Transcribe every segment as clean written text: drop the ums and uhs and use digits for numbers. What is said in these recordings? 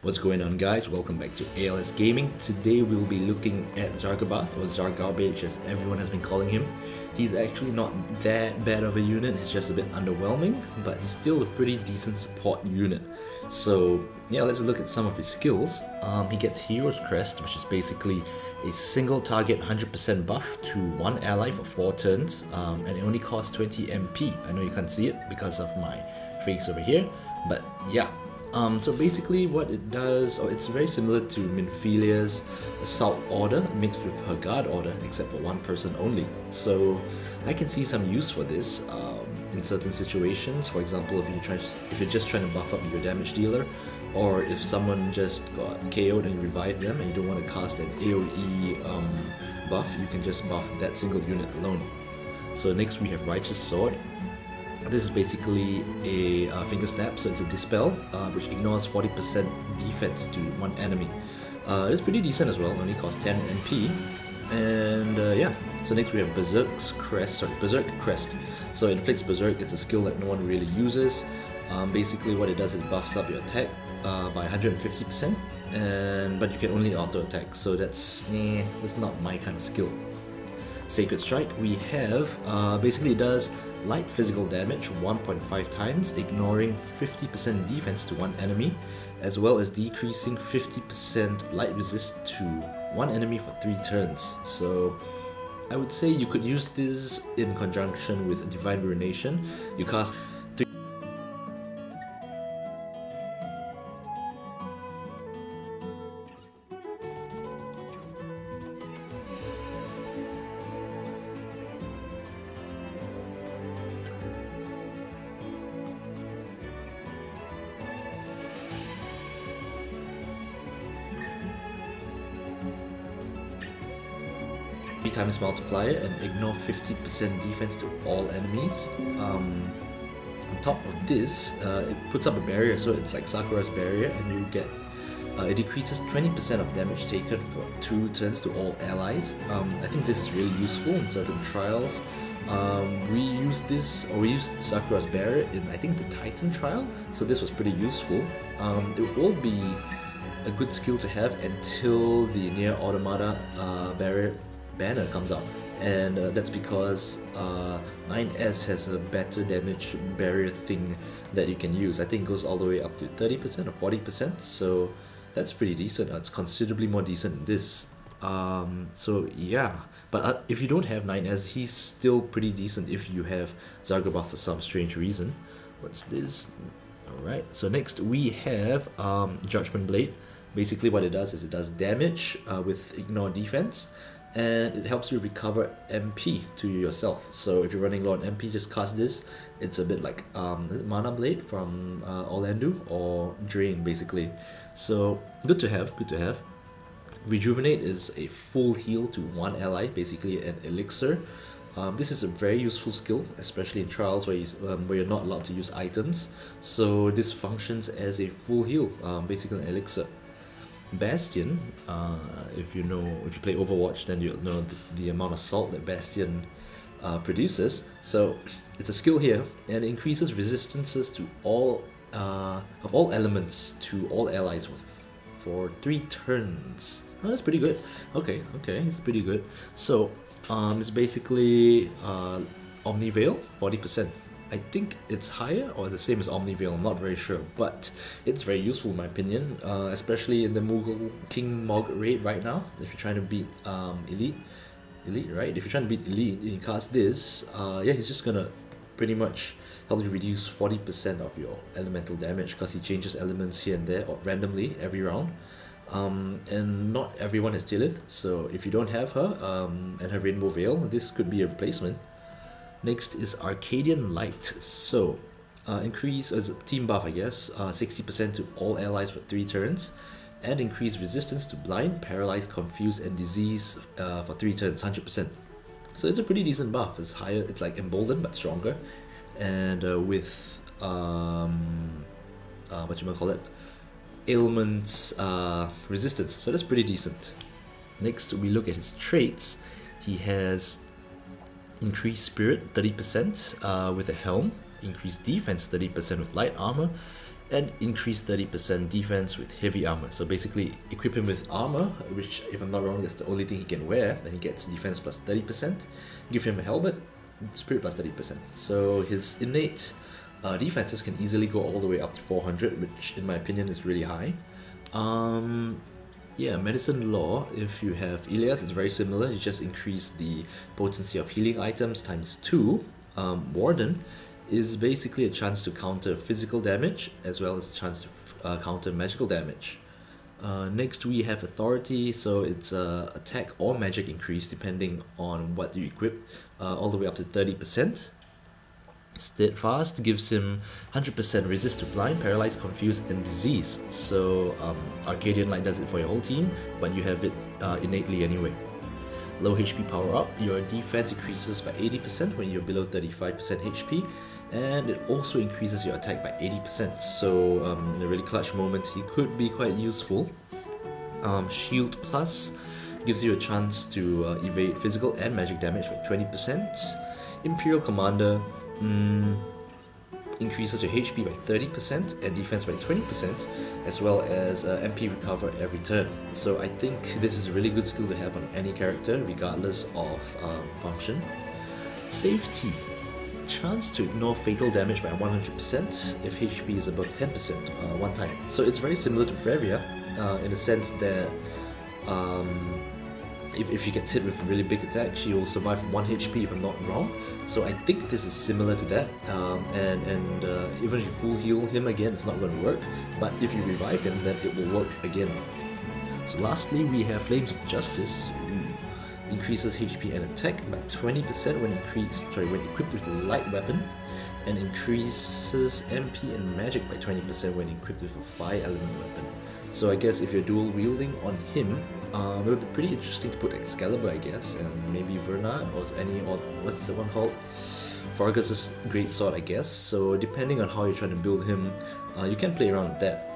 What's going on, guys? Welcome back to Al.S Gaming. Today we'll be looking at Zargabaath, or Zargabaath as everyone has been calling him. He's actually not that bad of a unit, he's just a bit underwhelming, but he's still a pretty decent support unit. So yeah, let's look at some of his skills. He gets Hero's Crest, which is basically a single target 100% buff to one ally for 4 turns, and it only costs 20 MP. I know you can't see it because of my face over here, but yeah. So basically what it does, it's very similar to Minfilia's Assault Order mixed with her Guard Order, except for one person only. So I can see some use for this in certain situations. For example, if you're just trying to buff up your damage dealer, or if someone just got KO'd and you revive them and you don't want to cast an AoE buff, you can just buff that single unit alone. So next we have Righteous Sword. This is basically a finger snap, so it's a dispel, which ignores 40% defense to one enemy. It's pretty decent as well, only costs 10 NP. And yeah, so next we have Berserk Crest. So it inflicts Berserk, it's a skill that no one really uses. Basically what it does is buffs up your attack by 150%, but you can only auto attack, so that's not my kind of skill. Sacred Strike, we have, basically it does light physical damage 1.5 times, ignoring 50% defense to one enemy, as well as decreasing 50% light resist to one enemy for 3 turns. So I would say you could use this in conjunction with Divine Ruination. You cast 3 times multiplier and ignore 50% defense to all enemies. On top of this, it puts up a barrier, so it's like Sakura's barrier, and you get it decreases 20% of damage taken for 2 turns to all allies. I think this is really useful in certain trials. We used Sakura's barrier in, I think, the Titan trial, so this was pretty useful. It will be a good skill to have until the Near Automata barrier banner comes out, and that's because 9S has a better damage barrier thing that you can use. I think it goes all the way up to 30% or 40%, so that's pretty decent. It's considerably more decent than this. So yeah, but if you don't have 9S, he's still pretty decent if you have Zargabaath for some strange reason. What's this? Alright, so next we have Judgment Blade. Basically what it does is it does damage with ignore defense, and it helps you recover MP to yourself. So if you're running low on MP, just cast this. It's a bit like Mana Blade from Orlando, or Drain basically. So good to have, good to have. Rejuvenate is a full heal to one ally, basically an elixir. This is a very useful skill, especially in trials where you're not allowed to use items. So this functions as a full heal, basically an elixir. Bastion, if you play Overwatch, then you'll know the amount of salt that Bastion produces. So it's a skill here, and it increases resistances to all elements to all allies for 3 turns. Oh, that's pretty good. Okay, it's pretty good. So it's basically Omni Veil, 40%. I think it's higher or the same as Omni Veil, I'm not very sure, but it's very useful in my opinion, especially in the Mughal King Mog raid right now. If you're trying to beat Elite, right? If you're trying to beat Elite, you cast this, yeah, he's just gonna pretty much help you reduce 40% of your elemental damage, because he changes elements here and there or randomly every round. And not everyone has Tilith, so if you don't have her and her Rainbow Veil, this could be a replacement. Next is Arcadian Light. So increase as a team buff, I guess, 60% to all allies for 3 turns, and increase resistance to blind, paralyzed, confused, and disease for 3 turns, 100%. So it's a pretty decent buff. It's higher, it's like emboldened but stronger, and with ailments resistance. So that's pretty decent. Next we look at his traits. He has increased spirit 30% with a helm, increased defense 30% with light armor, and increase 30% defense with heavy armor. So basically equip him with armor, which if I'm not wrong is the only thing he can wear, then he gets defense plus 30%. Give him a helmet, spirit plus 30%. So his innate defenses can easily go all the way up to 400, which in my opinion is really high. Yeah, medicine law, if you have Elias, it's very similar. You just increase the potency of healing items times 2. Warden is basically a chance to counter physical damage as well as a chance to counter magical damage. Next we have authority, so it's attack or magic increase depending on what you equip, all the way up to 30%. Steadfast gives him 100% resist to blind, paralyzed, confused, and disease. So Arcadian Light does it for your whole team, but you have it innately anyway. Low HP power up, your defense increases by 80% when you're below 35% HP, and it also increases your attack by 80%. So in a really clutch moment, he could be quite useful. Shield Plus gives you a chance to evade physical and magic damage by 20%. Imperial Commander increases your HP by 30% and defense by 20%, as well as MP recover every turn. So I think this is a really good skill to have on any character, regardless of function. Safety. Chance to ignore fatal damage by 100% if HP is above 10% one time. So it's very similar to Frevia in the sense that if she gets hit with a really big attack, she will survive 1 HP if I'm not wrong. So I think this is similar to that, and even if you full heal him again, it's not going to work, but if you revive him, then it will work again. So lastly, we have Flames of Justice, increases HP and attack by 20% when equipped with a light weapon, and increases MP and magic by 20% when equipped with a fire element weapon. So I guess if you're dual wielding on him, it would be pretty interesting to put Excalibur, I guess, and maybe Vernard or what's the one called? Vargas's great sword, I guess. So depending on how you're trying to build him, you can play around with that.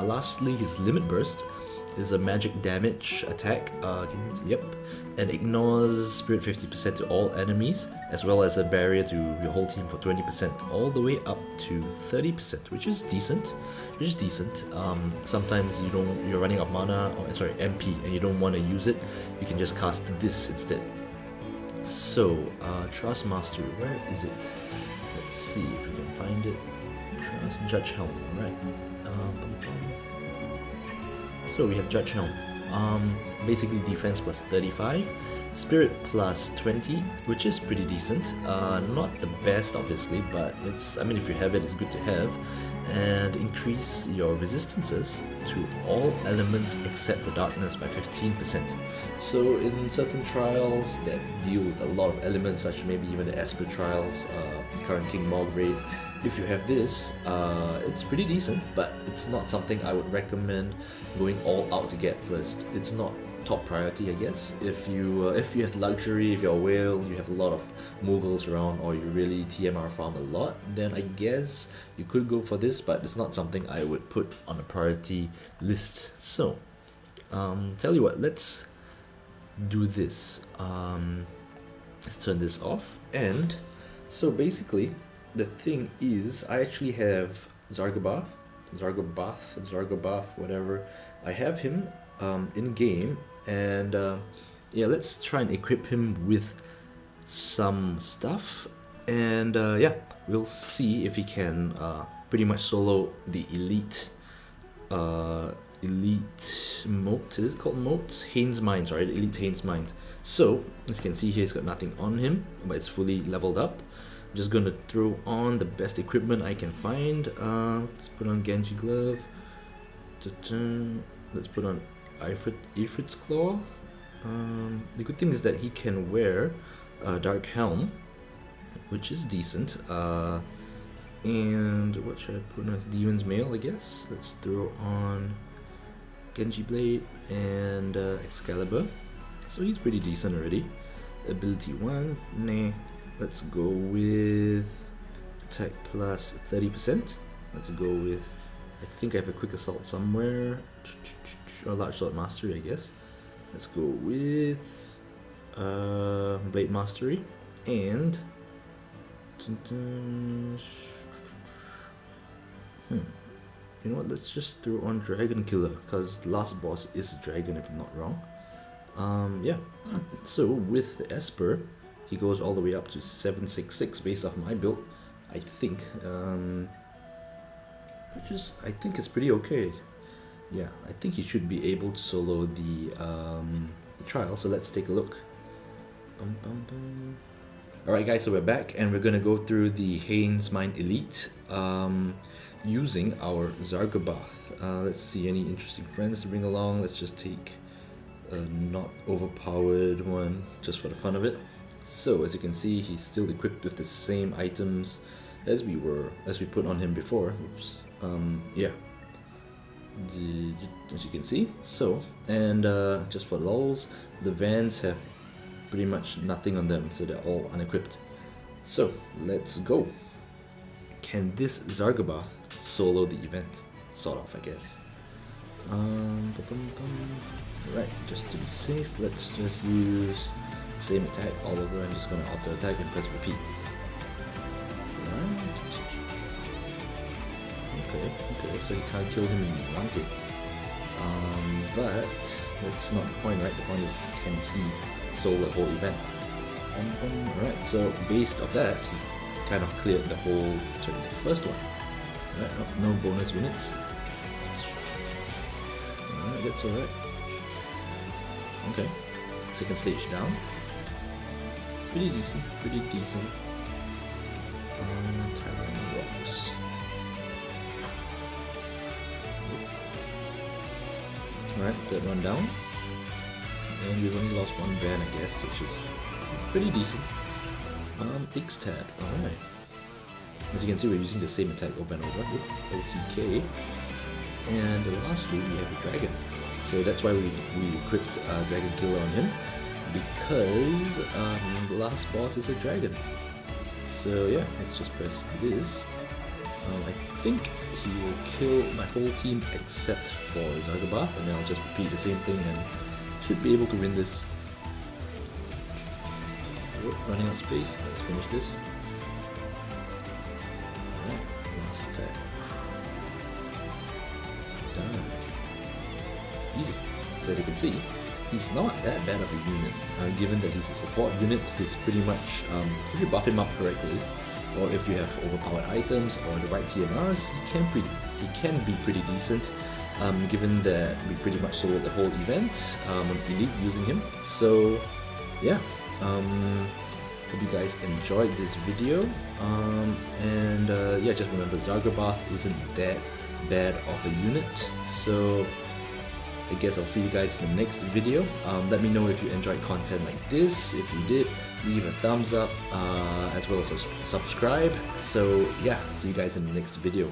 Lastly, his Limit Burst is a magic damage attack, and ignores spirit 50% to all enemies, as well as a barrier to your whole team for 20%, all the way up to 30%, which is decent. Sometimes you're running out of mana, MP, and you don't want to use it. You can just cast this instead. So, Trust Mastery, where is it? Let's see if we can find it. Trust Judge Helm, alright. So we have Judge Helm. Basically defense plus 35, spirit plus 20, which is pretty decent. Not the best, obviously, but if you have it, it's good to have. And increase your resistances to all elements except for darkness by 15%. So in certain trials that deal with a lot of elements, such maybe even the Esper trials, current King Morgrave, if you have this, it's pretty decent, but it's not something I would recommend going all out to get first. It's not top priority, I guess. If you have luxury, if you're a whale, you have a lot of Mughals around, or you really TMR farm a lot, then I guess you could go for this, but it's not something I would put on a priority list. So, tell you what, let's do this. Let's turn this off. And so basically, the thing is, I actually have Zargabaath, whatever. I have him in game, and yeah, let's try and equip him with some stuff, and yeah, we'll see if he can pretty much solo the elite moat. Is it called moat? Hane's Mines, right? Elite Hane's Mines. So as you can see here, he's got nothing on him, but it's fully leveled up. I'm just gonna throw on the best equipment I can find. Let's put on Genji Glove. Let's put on Ifrit's Claw. The good thing is that he can wear Dark Helm, which is decent. And what should I put on? Demon's Mail, I guess. Let's throw on Genji Blade and Excalibur. So he's pretty decent already. Ability 1, nah. Let's go with attack plus 30%. Let's go with, I think I have a quick assault somewhere, or large sword mastery, I guess. Let's go with blade mastery and you know what, let's just throw on Dragon Killer, because the last boss is a dragon if I'm not wrong. Yeah, so with Esper, he goes all the way up to 766 based off my build, I think, which is, I think is pretty okay. Yeah, I think he should be able to solo the trial, so let's take a look. Alright guys, so we're back and we're gonna go through the Haynes Mine Elite using our Zargabaath. Let's see any interesting friends to bring along. Let's just take a not overpowered one just for the fun of it. So as you can see, he's still equipped with the same items as we put on him before. Oops. Yeah, as you can see. So, and just for lols, the Vans have pretty much nothing on them, so they're all unequipped. So let's go. Can this Zargabaath solo the event? Sort of, I guess. Right, just to be safe, let's just use same attack all over. I'm just gonna auto attack and press repeat. Right. Okay, so you can't kill him in one hit. But that's not the point, right? The point is, can he solo the whole event? Alright, so based off that, he kind of cleared the whole, sorry, the first one. Alright, no bonus units. Alright, that's alright. Okay, second stage down. Pretty decent, pretty decent. Tyrant rocks. Alright, third one down. And we've only lost one van, I guess, which is pretty decent. X-tab, alright. As you can see, we're using the same attack over and over with OTK. And lastly, we have a dragon. So that's why we equipped Dragon Killer on him, because the last boss is a dragon. So yeah, let's just press this. I think he will kill my whole team except for Zargabaath, and then I'll just repeat the same thing and should be able to win this. Oh, running out of space, let's finish this. Alright, last attack. Done. Easy. So as you can see, he's not that bad of a unit, given that he's a support unit. He's pretty much, if you buff him up correctly, or if you have overpowered items or the right TMRs, he can be pretty decent, given that we pretty much soloed the whole event on Elite using him. So yeah, hope you guys enjoyed this video, and yeah, just remember Zargabaath isn't that bad of a unit. So I guess I'll see you guys in the next video. Let me know if you enjoyed content like this. If you did, leave a thumbs up, as well as subscribe. So yeah, see you guys in the next video.